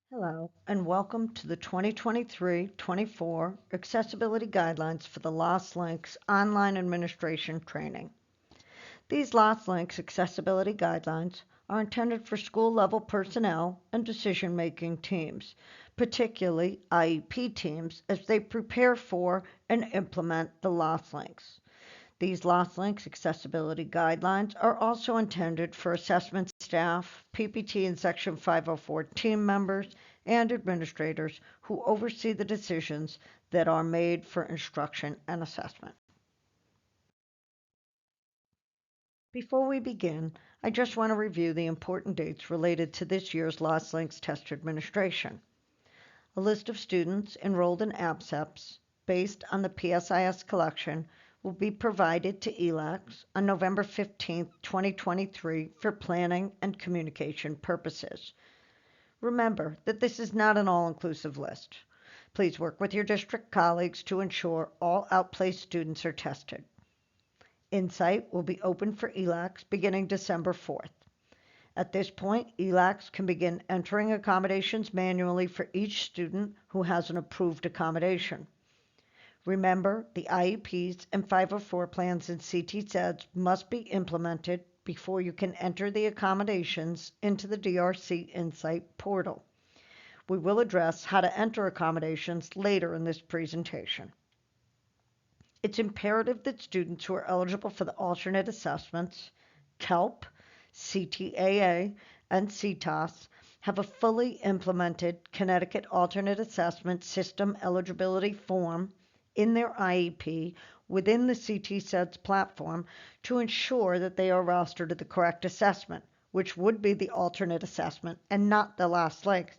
Hello, and welcome to the 2023-24 Accessibility Guidelines for the Lost Links Online Administration Training. These Lost Links Accessibility Guidelines are intended for school-level personnel and decision-making teams, particularly IEP teams, as they prepare for and implement the Lost Links. These Lost Links accessibility guidelines are also intended for assessment staff, PPT and Section 504 team members, and administrators who oversee the decisions that are made for instruction and assessment. Before we begin, I just want to review the important dates related to this year's Lost Links test administration. A list of students enrolled in ABCEPS based on the PSIS collection will be provided to ELACs on November 15, 2023 for planning and communication purposes. Remember that this is not an all-inclusive list. Please work with your district colleagues to ensure all outplaced students are tested. Insight will be open for ELACs beginning December 4th. At this point, ELACs can begin entering accommodations manually for each student who has an approved accommodation. Remember, the IEPs and 504 plans and CT-SEDs must be implemented before you can enter the accommodations into the DRC Insight portal. We will address how to enter accommodations later in this presentation. It's imperative that students who are eligible for the alternate assessments, CALP, CTAA, and CTAS, have a fully implemented Connecticut Alternate Assessment System eligibility form in their IEP within the CT-SEDS platform to ensure that they are rostered to the correct assessment, which would be the alternate assessment and not the Lost Links.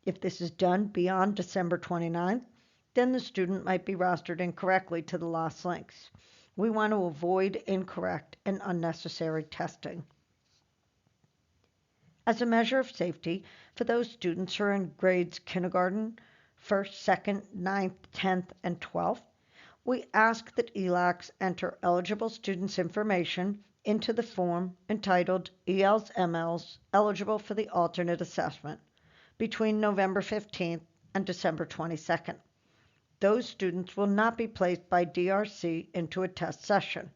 If this is done beyond December 29th, then the student might be rostered incorrectly to the Lost Links. We want to avoid incorrect and unnecessary testing. As a measure of safety for those students who are in grades kindergarten, 1st, 2nd, 9th, 10th, and 12th, we ask that ELACs enter eligible students' information into the form entitled ELs MLs eligible for the alternate assessment between November 15th and December 22nd. Those students will not be placed by DRC into a test session.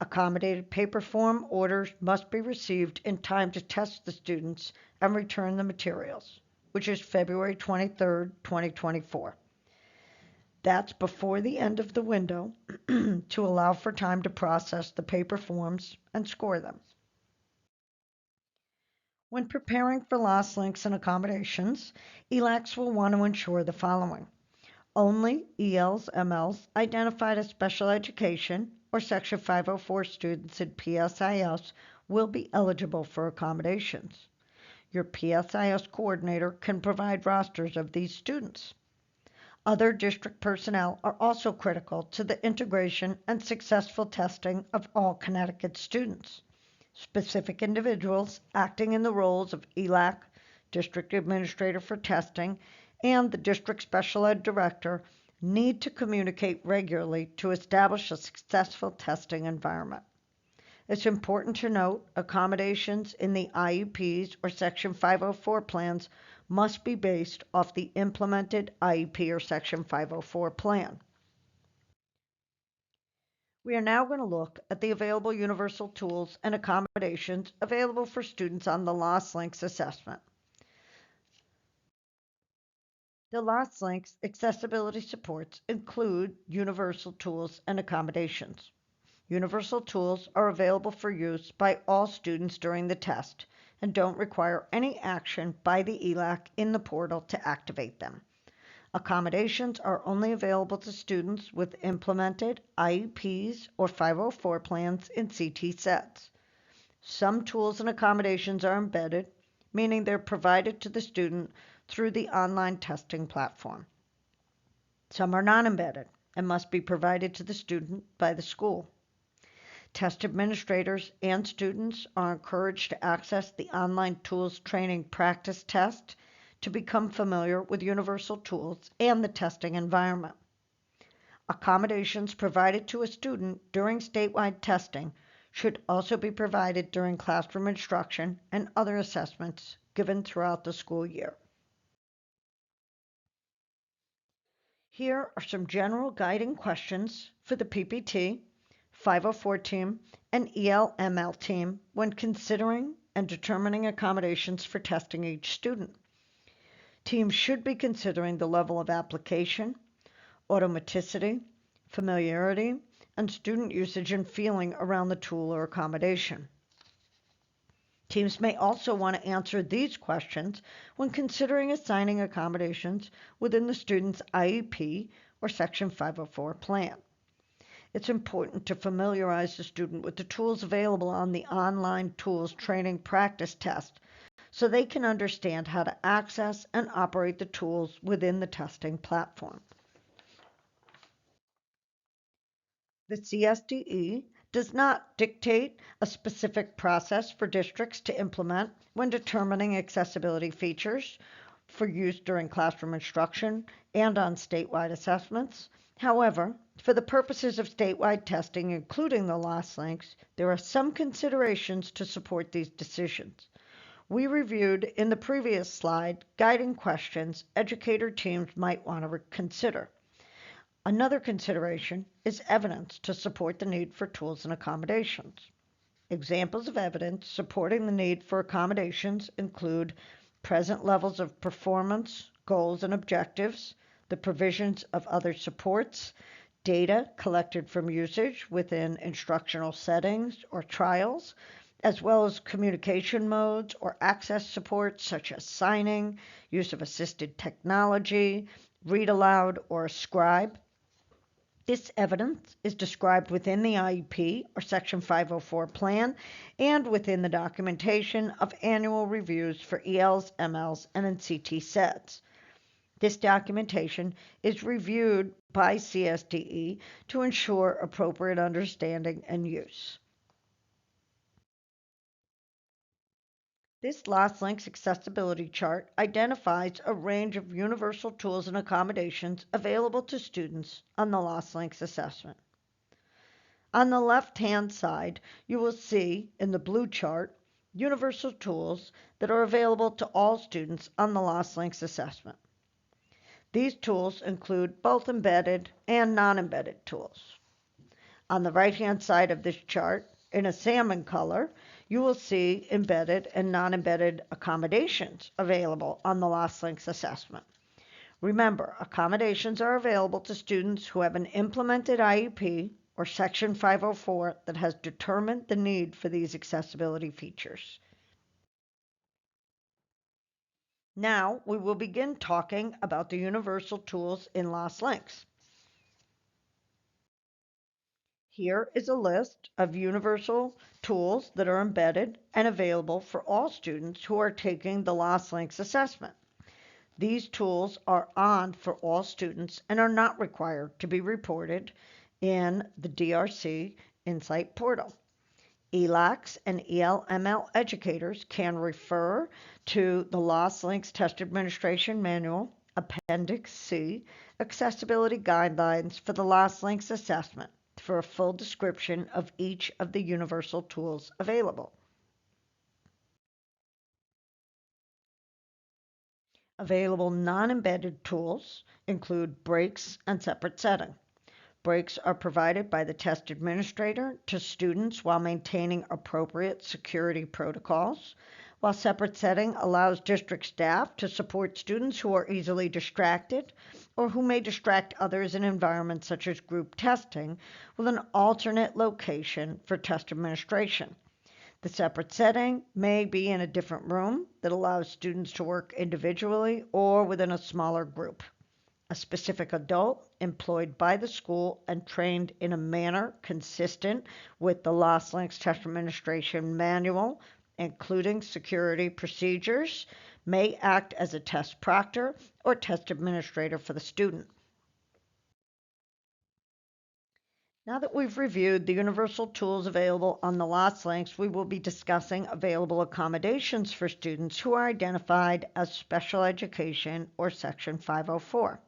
Accommodated paper form orders must be received in time to test the students and return the materials, which is February 23, 2024. That's before the end of the window to allow for time to process the paper forms and score them. When preparing for Lost Links and accommodations, ELACs will want to ensure the following. Only ELs, MLs identified as special education or Section 504 students in PSIS will be eligible for accommodations. Your PSIS coordinator can provide rosters of these students. Other district personnel are also critical to the integration and successful testing of all Connecticut students. Specific individuals acting in the roles of ELAC, District Administrator for Testing, and the District Special Ed Director need to communicate regularly to establish a successful testing environment. It's important to note accommodations in the IEPs or Section 504 plans must be based off the implemented IEP or Section 504 plan. We are now going to look at the available universal tools and accommodations available for students on the Lost Links assessment. The Lost Links accessibility supports include universal tools and accommodations. Universal tools are available for use by all students during the test and don't require any action by the ELAC in the portal to activate them. Accommodations are only available to students with implemented IEPs or 504 plans in CT-SEDs. Some tools and accommodations are embedded, meaning they're provided to the student through the online testing platform. Some are not embedded and must be provided to the student by the school. Test administrators and students are encouraged to access the online tools training practice test to become familiar with universal tools and the testing environment. Accommodations provided to a student during statewide testing should also be provided during classroom instruction and other assessments given throughout the school year. Here are some general guiding questions for the PPT, 504 team, and ELML team when considering and determining accommodations for testing each student. Teams should be considering the level of application, automaticity, familiarity, and student usage and feeling around the tool or accommodation. Teams may also want to answer these questions when considering assigning accommodations within the student's IEP or Section 504 plan. It's important to familiarize the student with the tools available on the online tools training practice test so they can understand how to access and operate the tools within the testing platform. The CSDE does not dictate a specific process for districts to implement when determining accessibility features for use during classroom instruction and on statewide assessments. However, for the purposes of statewide testing, including the loss links, there are some considerations to support these decisions. We reviewed in the previous slide guiding questions educator teams might want to consider. Another consideration is evidence to support the need for tools and accommodations. Examples of evidence supporting the need for accommodations include present levels of performance, goals, and objectives, the provisions of other supports, data collected from usage within instructional settings or trials, as well as communication modes or access supports such as signing, use of assisted technology, read aloud, or scribe. This evidence is described within the IEP or Section 504 plan and within the documentation of annual reviews for ELs, MLs, and NCT sets. This documentation is reviewed by CSDE to ensure appropriate understanding and use. This Lost Links accessibility chart identifies a range of universal tools and accommodations available to students on the Lost Links assessment. On the left-hand side, you will see in the blue chart universal tools that are available to all students on the Lost Links assessment. These tools include both embedded and non-embedded tools. On the right-hand side of this chart, in a salmon color, you will see embedded and non-embedded accommodations available on the Lost Links assessment. Remember, accommodations are available to students who have an implemented IEP or Section 504 that has determined the need for these accessibility features. Now, we will begin talking about the universal tools in Lost Links. Here is a list of universal tools that are embedded and available for all students who are taking the Lost Links assessment. These tools are on for all students and are not required to be reported in the DRC Insight portal. ELACs and ELML educators can refer to the Lost Links Test Administration Manual, Appendix C, Accessibility Guidelines for the Lost Links Assessment for a full description of each of the universal tools available. Available non-embedded tools include breaks and separate setting. Breaks are provided by the test administrator to students while maintaining appropriate security protocols, while separate setting allows district staff to support students who are easily distracted or who may distract others in environments such as group testing with an alternate location for test administration. The separate setting may be in a different room that allows students to work individually or within a smaller group. A specific adult employed by the school and trained in a manner consistent with the Lost Links Test Administration Manual, including security procedures, may act as a test proctor or test administrator for the student. Now that we've reviewed the universal tools available on the Lost Links, we will be discussing available accommodations for students who are identified as special education or Section 504.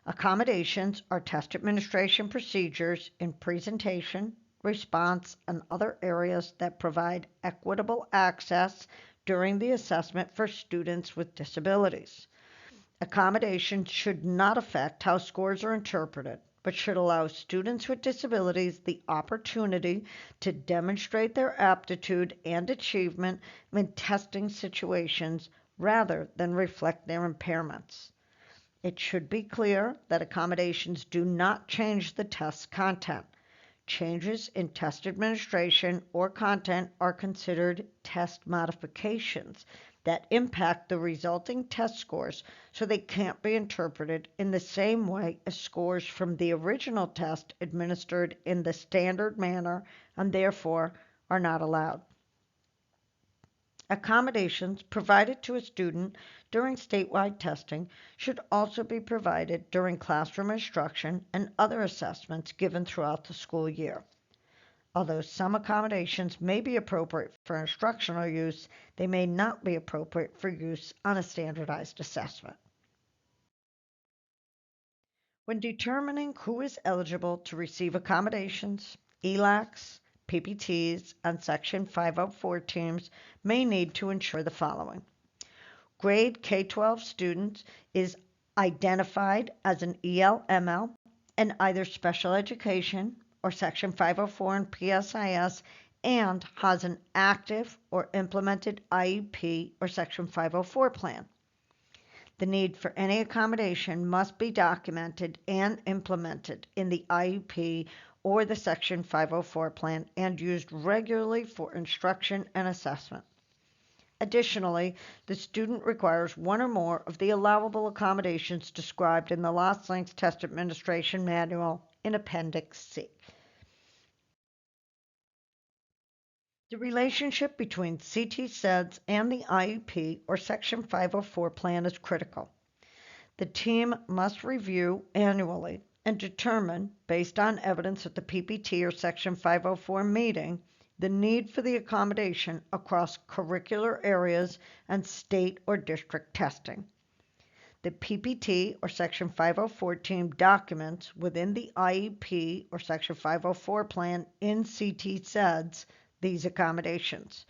Accommodations are test administration procedures in presentation, response, and other areas that provide equitable access during the assessment for students with disabilities. Accommodations should not affect how scores are interpreted, but should allow students with disabilities the opportunity to demonstrate their aptitude and achievement in testing situations rather than reflect their impairments. It should be clear that accommodations do not change the test's content. Changes in test administration or content are considered test modifications that impact the resulting test scores, so they can't be interpreted in the same way as scores from the original test administered in the standard manner and therefore are not allowed. Accommodations provided to a student during statewide testing should also be provided during classroom instruction and other assessments given throughout the school year. Although some accommodations may be appropriate for instructional use, they may not be appropriate for use on a standardized assessment. When determining who is eligible to receive accommodations, ELACs, PPTs, and Section 504 teams may need to ensure the following. Grade K-12 student is identified as an ELML in either special education or Section 504 and PSIS and has an active or implemented IEP or Section 504 plan. The need for any accommodation must be documented and implemented in the IEP or the Section 504 plan and used regularly for instruction and assessment. Additionally, the student requires one or more of the allowable accommodations described in the Lost Links Test Administration Manual in Appendix C. The relationship between CT SEDS and the IEP or Section 504 plan is critical. The team must review annually and determine, based on evidence at the PPT or Section 504 meeting, the need for the accommodation across curricular areas and state or district testing. The PPT or Section 504 team documents within the IEP or Section 504 plan in CT SEDS these accommodations.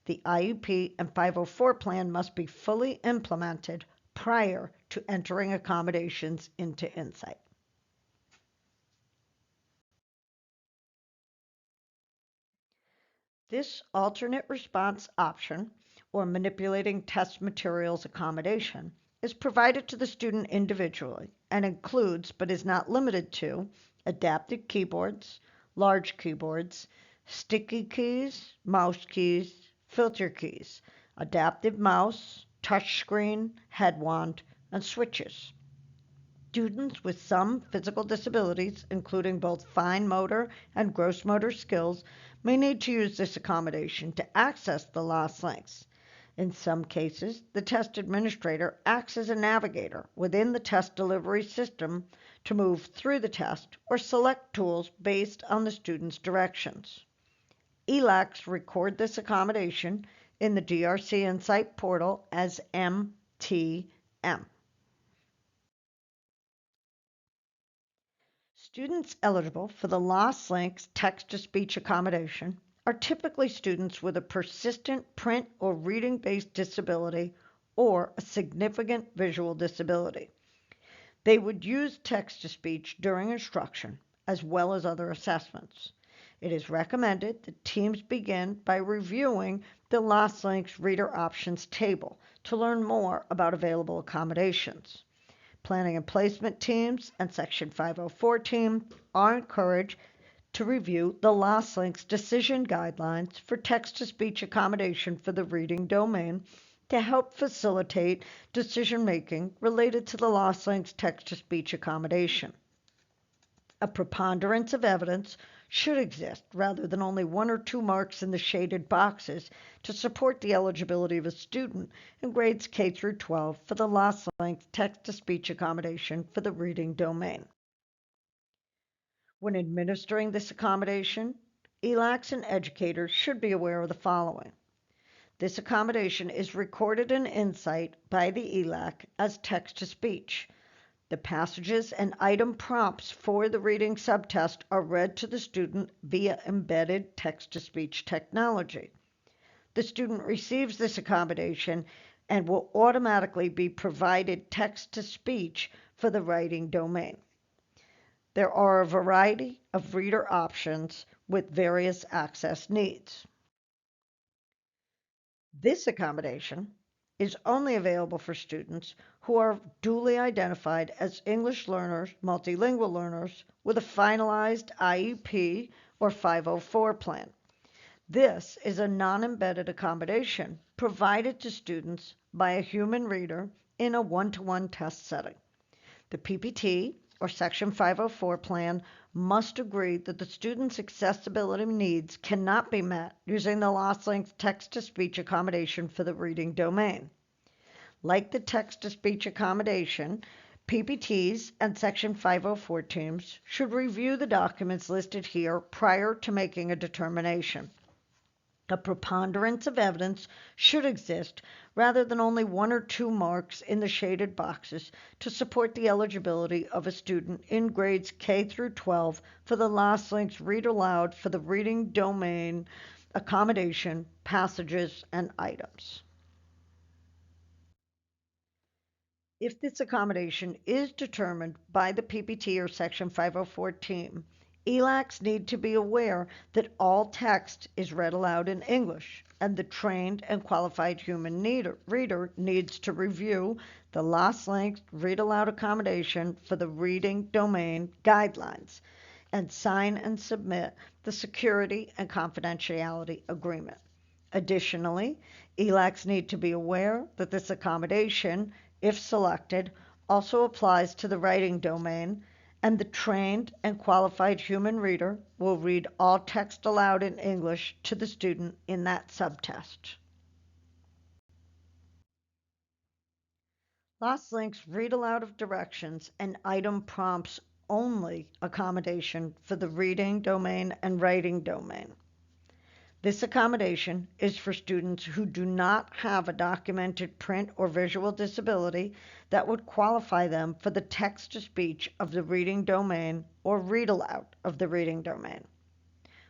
The IEP and 504 plan must be fully implemented prior to entering accommodations into Insight. This alternate response option, or manipulating test materials accommodation, is provided to the student individually and includes, but is not limited to, adapted keyboards, large keyboards, sticky keys, mouse keys, filter keys, adaptive mouse, touchscreen, head wand, and switches. Students with some physical disabilities, including both fine motor and gross motor skills, may need to use this accommodation to access the Lost Links. In some cases, the test administrator acts as a navigator within the test delivery system to move through the test or select tools based on the student's directions. ELACs record this accommodation in the DRC Insight portal as MTM. Students eligible for the Lost Links text-to-speech accommodation are typically students with a persistent print or reading-based disability or a significant visual disability. They would use text-to-speech during instruction as well as other assessments. It is recommended that teams begin by reviewing the Lost Links Reader Options table to learn more about available accommodations. Planning and placement teams and Section 504 team are encouraged to review the Lost Links decision guidelines for text-to-speech accommodation for the reading domain to help facilitate decision-making related to the Lost Links text-to-speech accommodation. A preponderance of evidence should exist rather than only one or two marks in the shaded boxes to support the eligibility of a student in grades K through 12 for the Lost Links text-to-speech accommodation for the reading domain. When administering this accommodation, ELACs and educators should be aware of the following. This accommodation is recorded in Insight by the ELAC as text-to-speech. The passages and item prompts for the reading subtest are read to the student via embedded text-to-speech technology. The student receives this accommodation and will automatically be provided text-to-speech for the writing domain. There are a variety of reader options with various access needs. This accommodation is only available for students who are duly identified as English learners, multilingual learners, with a finalized IEP or 504 plan. This is a non-embedded accommodation provided to students by a human reader in a one-to-one test setting. The PPT or Section 504 plan must agree that the student's accessibility needs cannot be met using the LostLinks text-to-speech accommodation for the reading domain. Like the text-to-speech accommodation, PPTs and Section 504 teams should review the documents listed here prior to making a determination. A preponderance of evidence should exist rather than only one or two marks in the shaded boxes to support the eligibility of a student in grades K through 12 for the LostLinks Read Aloud for the reading domain accommodation, passages, and items. If this accommodation is determined by the PPT or Section 504 team, ELACs need to be aware that all text is read aloud in English, and the trained and qualified human reader needs to review the LostLinks Read Aloud accommodation for the reading domain guidelines and sign and submit the security and confidentiality agreement. Additionally, ELACs need to be aware that this accommodation, if selected, also applies to the writing domain, and the trained and qualified human reader will read all text aloud in English to the student in that subtest. LostLinks Read Aloud of Directions and Item Prompts only accommodation for the reading domain and writing domain. This accommodation is for students who do not have a documented print or visual disability that would qualify them for the text-to-speech of the reading domain or read aloud of the reading domain.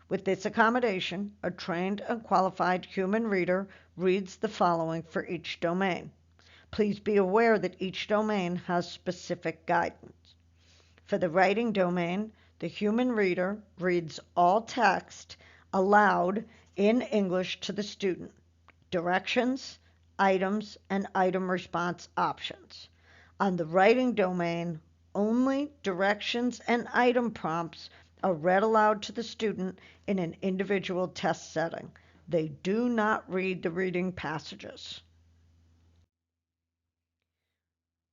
With this accommodation, a trained and qualified human reader reads the following for each domain. Please be aware that each domain has specific guidance. For the writing domain, the human reader reads all text aloud in English to the student, directions, items, and item response options. On the writing domain, only directions and item prompts are read aloud to the student in an individual test setting. They do not read the reading passages.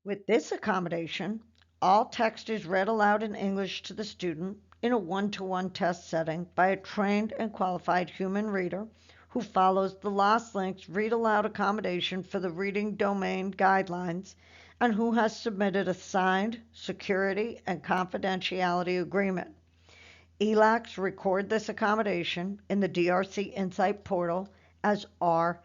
With this accommodation, all text is read aloud in English to the student in a one-to-one test setting by a trained and qualified human reader who follows the LostLinks Read Aloud accommodation for the reading domain guidelines and who has submitted a signed security and confidentiality agreement. ELACs record this accommodation in the DRC Insight portal as RA.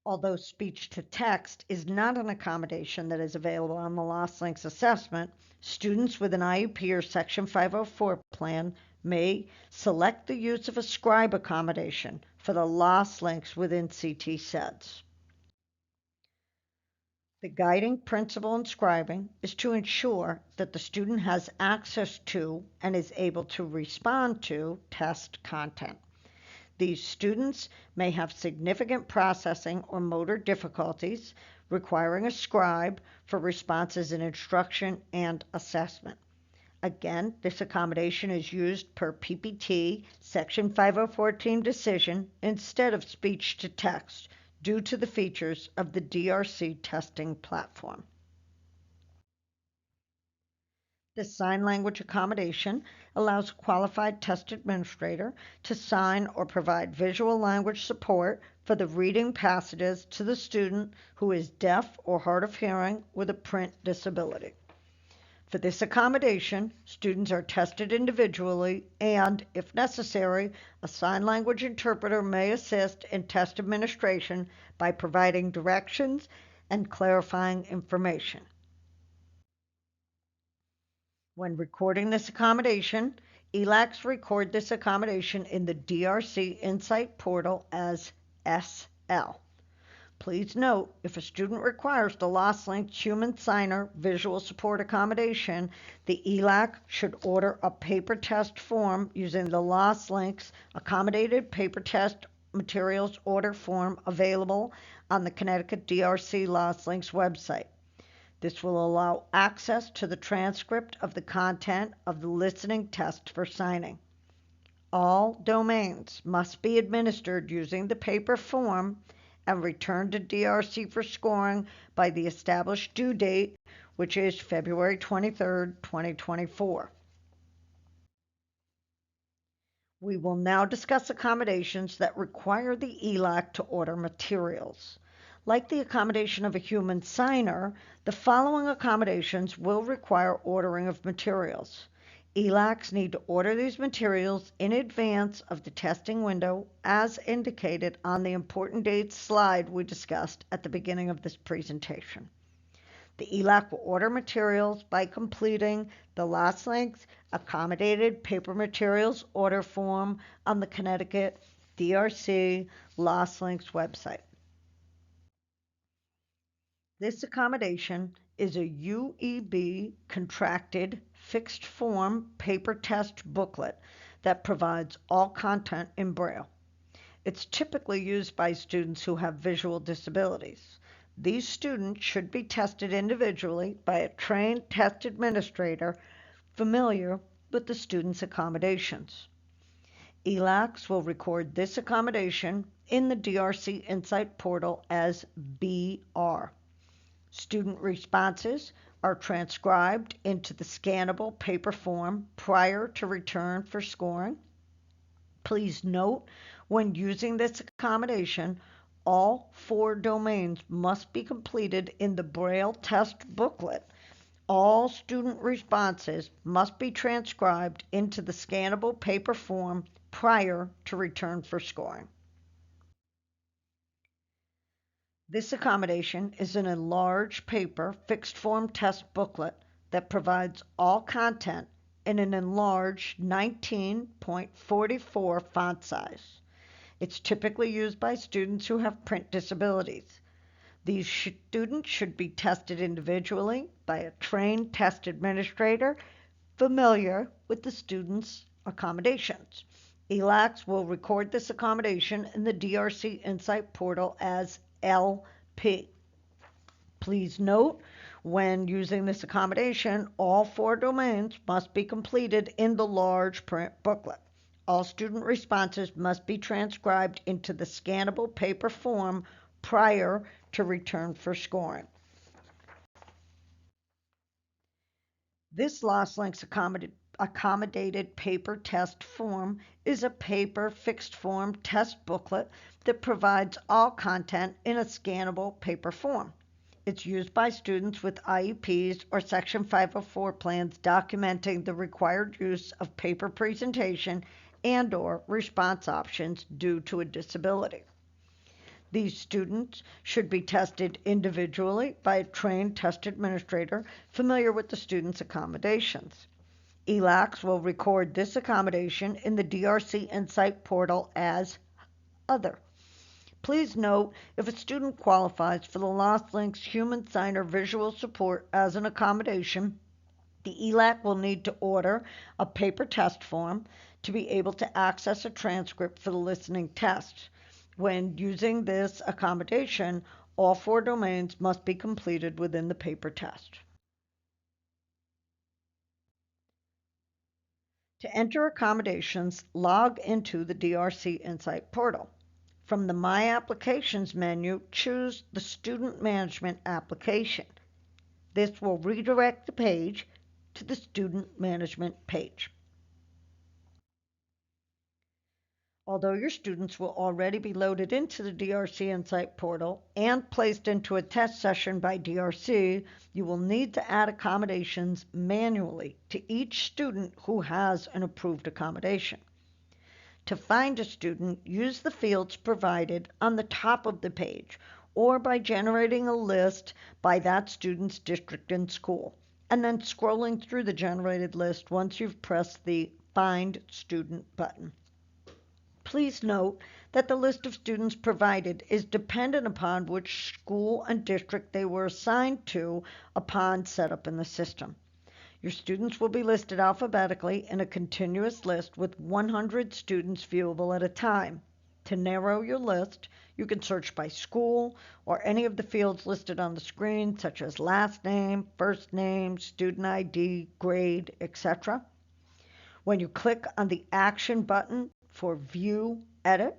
Although speech-to-text is not an accommodation that is available on the LostLinks assessment, students with an IEP or Section 504 plan may select the use of a scribe accommodation for the LostLinks within CT SEDS. The guiding principle in scribing is to ensure that the student has access to and is able to respond to test content. These students may have significant processing or motor difficulties, requiring a scribe for responses in instruction and assessment. Again, this accommodation is used per PPT Section 504 decision instead of speech-to-text due to the features of the DRC testing platform. The sign language accommodation allows a qualified test administrator to sign or provide visual language support for the reading passages to the student who is deaf or hard of hearing with a print disability. For this accommodation, students are tested individually and, if necessary, a sign language interpreter may assist in test administration by providing directions and clarifying information. When recording this accommodation, ELACs record this accommodation in the DRC Insight portal as SL. Please note, if a student requires the LostLinks Human Signer Visual Support Accommodation, the ELAC should order a paper test form using the LostLinks Accommodated Paper Test Materials Order Form available on the Connecticut DRC LostLinks website. This will allow access to the transcript of the content of the listening test for signing. All domains must be administered using the paper form and returned to DRC for scoring by the established due date, which is February 23, 2024. We will now discuss accommodations that require the ELAC to order materials. Like the accommodation of a human signer, the following accommodations will require ordering of materials. ELACs need to order these materials in advance of the testing window as indicated on the important dates slide we discussed at the beginning of this presentation. The ELAC will order materials by completing the LostLinks Accommodated Paper Materials Order Form on the Connecticut DRC LostLinks website. This accommodation is a UEB contracted fixed form paper test booklet that provides all content in Braille. It's typically used by students who have visual disabilities. These students should be tested individually by a trained test administrator familiar with the student's accommodations. ELACs will record this accommodation in the DRC Insight portal as BR. Student responses are transcribed into the scannable paper form prior to return for scoring. Please note, when using this accommodation, all 4 domains must be completed in the Braille test booklet. All student responses must be transcribed into the scannable paper form prior to return for scoring. This accommodation is an enlarged paper fixed form test booklet that provides all content in an enlarged 19.44 font size. It's typically used by students who have print disabilities. These students should be tested individually by a trained test administrator familiar with the student's accommodations. ELACs will record this accommodation in the DRC Insight portal as LP. Please note, when using this accommodation, all 4 domains must be completed in the large print booklet. All student responses must be transcribed into the scannable paper form prior to return for scoring. This LostLinks accommodated paper test form is a paper fixed form test booklet that provides all content in a scannable paper form. It's used by students with IEPs or Section 504 plans documenting the required use of paper presentation and/or response options due to a disability. These students should be tested individually by a trained test administrator familiar with the student's accommodations. ELACs will record this accommodation in the DRC Insight portal as Other. Please note, if a student qualifies for the LostLinks Human Signer Visual Support as an accommodation, the ELAC will need to order a paper test form to be able to access a transcript for the listening test. When using this accommodation, all 4 domains must be completed within the paper test. To enter accommodations, log into the DRC Insight portal. From the My Applications menu, choose the Student Management application. This will redirect the page to the Student Management page. Although your students will already be loaded into the DRC Insight portal and placed into a test session by DRC, you will need to add accommodations manually to each student who has an approved accommodation. To find a student, use the fields provided on the top of the page or by generating a list by that student's district and school, and then scrolling through the generated list once you've pressed the Find Student button. Please note that the list of students provided is dependent upon which school and district they were assigned to upon setup in the system. Your students will be listed alphabetically in a continuous list with 100 students viewable at a time. To narrow your list, you can search by school or any of the fields listed on the screen, such as last name, first name, student ID, grade, etc. When you click on the Action button for View Edit,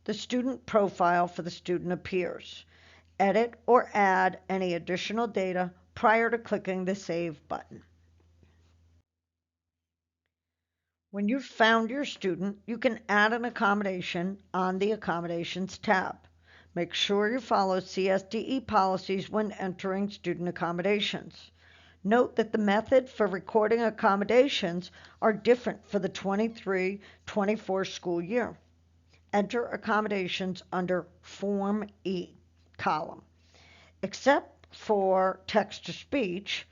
the student profile for the student appears. Edit or add any additional data prior to clicking the Save button. When you've found your student, you can add an accommodation on the Accommodations tab. Make sure you follow CSDE policies when entering student accommodations. Note that the method for recording accommodations are different for the 23-24 school year. Enter accommodations under Form E column. Except for text-to-speech,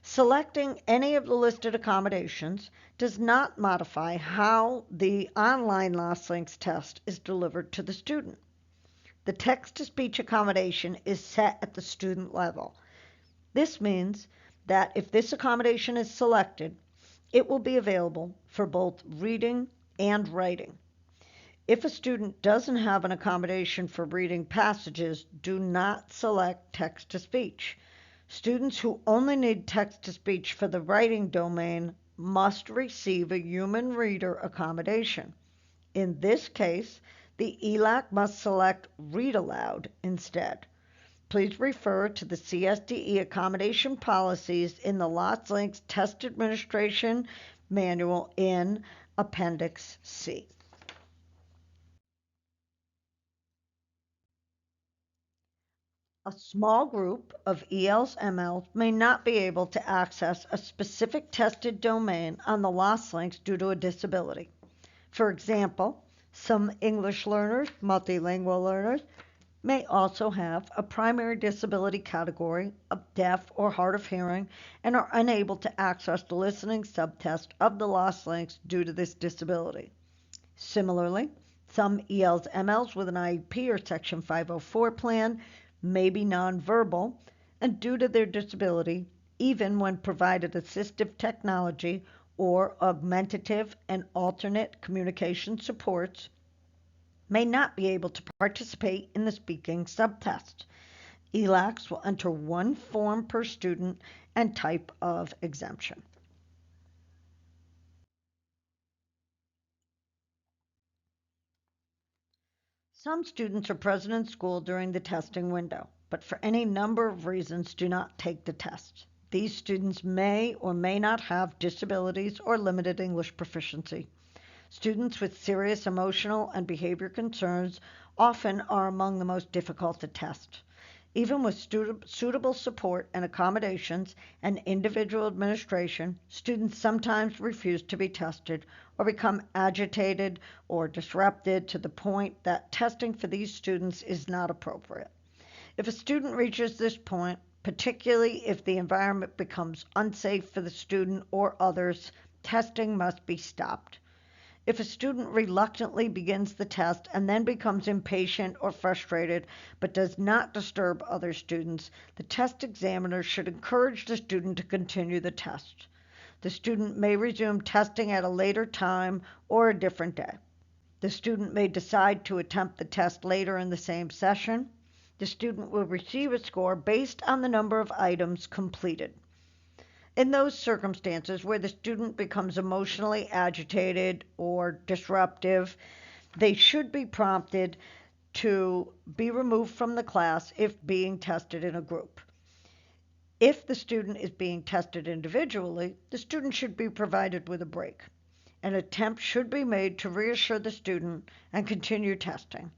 selecting any of the listed accommodations does not modify how the online Lost Links test is delivered to the student. The text-to-speech accommodation is set at the student level. This means that if this accommodation is selected, it will be available for both reading and writing. If a student doesn't have an accommodation for reading passages, do not select text-to-speech. Students who only need text-to-speech for the writing domain must receive a human reader accommodation. In this case, the ELAC must select Read Aloud instead. Please refer to the CSDE accommodation policies in the Lost Links Test Administration Manual in Appendix C. A small group of ELs/MLs may not be able to access a specific tested domain on the Lost Links due to a disability. For example, some English learners, multilingual learners, may also have a primary disability category of deaf or hard of hearing and are unable to access the listening subtest of the Lost Links due to this disability. Similarly, some ELs/MLs with an IEP or Section 504 plan may be nonverbal, and due to their disability, even when provided assistive technology or augmentative and alternate communication supports, may not be able to participate in the speaking subtest. ELACs will enter one form per student and type of exemption. Some students are present in school during the testing window, but for any number of reasons do not take the test. These students may or may not have disabilities or limited English proficiency. Students with serious emotional and behavior concerns often are among the most difficult to test. Even with suitable support and accommodations and individual administration, students sometimes refuse to be tested or become agitated or disrupted to the point that testing for these students is not appropriate. If a student reaches this point, particularly if the environment becomes unsafe for the student or others, testing must be stopped. If a student reluctantly begins the test and then becomes impatient or frustrated but does not disturb other students, the test examiner should encourage the student to continue the test. The student may resume testing at a later time or a different day. The student may decide to attempt the test later in the same session. The student will receive a score based on the number of items completed. In those circumstances where the student becomes emotionally agitated or disruptive, they should be prompted to be removed from the class if being tested in a group. If the student is being tested individually, the student should be provided with a break. An attempt should be made to reassure the student and continue testing.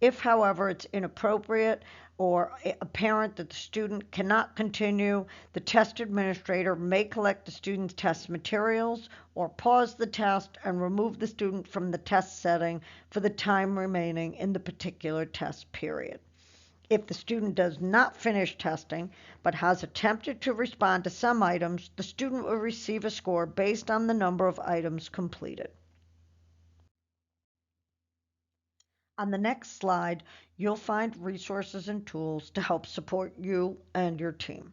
If, however, it's inappropriate or apparent that the student cannot continue, the test administrator may collect the student's test materials or pause the test and remove the student from the test setting for the time remaining in the particular test period. If the student does not finish testing but has attempted to respond to some items, the student will receive a score based on the number of items completed. On the next slide, you'll find resources and tools to help support you and your team.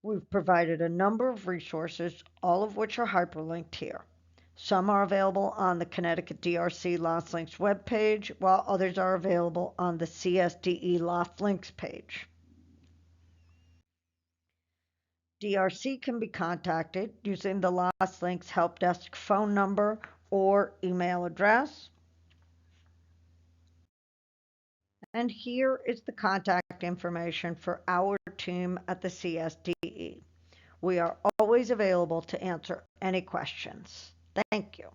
We've provided a number of resources, all of which are hyperlinked here. Some are available on the Connecticut DRC Lost Links webpage, while others are available on the CSDE Lost Links page. DRC can be contacted using the Lost Links Help Desk phone number or email address. And here is the contact information for our team at the CSDE. We are always available to answer any questions. Thank you.